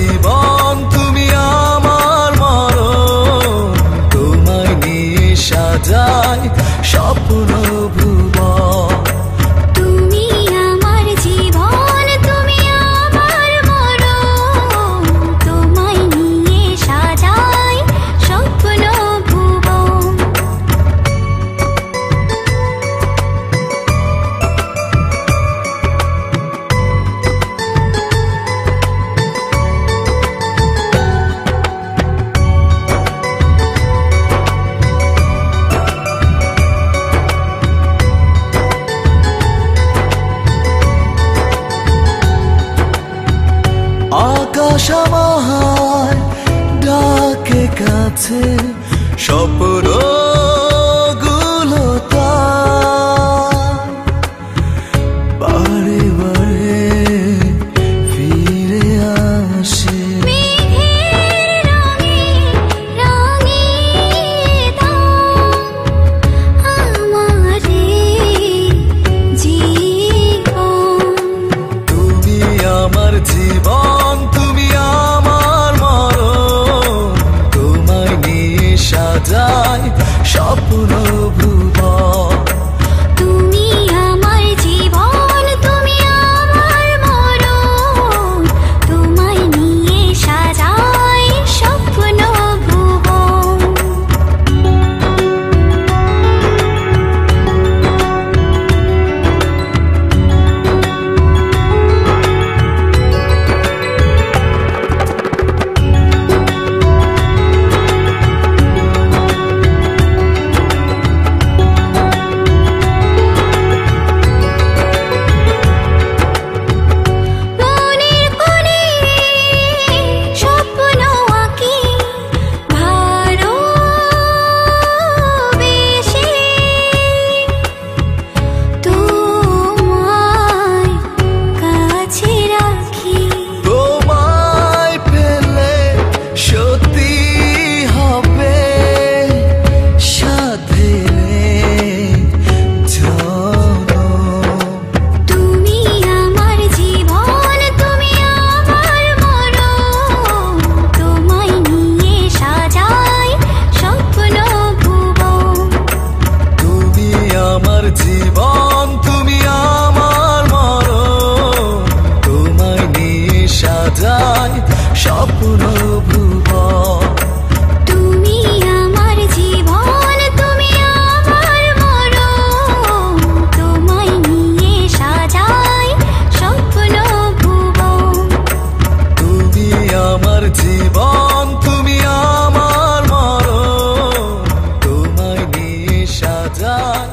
জীবন তুমি আমার মরণ, তোমায় নিয়ে সাজাই স্বপ্ন ভুবন। তুমি আমার জীবন, তুমি আমার মরণ, তোমায় নিয়ে সাজাই স্বপ্ন ভুবন। আকাশ আমার ডাকে কাছে, স্বপ্ন গুলো বারে বারে ফিরে আসে। মেঘের রঙে রঙিয়ে দাও আমারে জীবন। তুমি আমার জীবন, তুমি আমার মরণ, তোমায় নিয়ে সাজাই স্বপ্ন ভুবন। তুমি আমার জীবন, তুমি আমার মরণ, তোমায় নিয়ে সাজাই স্বপ্ন ভুবন। মনের কোণে স্বপ্ন আঁকি ভালোবেসে, তোমায় কাছে রাখি। তোমায় পেলে সত্যি হবে সাথে জনম। তুমি আমার জীবন, তুমি আমার মরণ, তোমায় নিয়ে সাজাই স্বপ্ন ভুবন। তুমি আমার জীবন, তুমি আমার মরণ, তোমায় নিয়ে সাজাই স্বপ্ন ভুবন। তুমি আমার জীবন, তুমি আমার মরণ, তোমায় নিয়ে সাজাই স্বপ্ন ভুবন। তুমি আমার জীবন, তুমি আমার মরণ, তোমায় নিয়ে সাজাই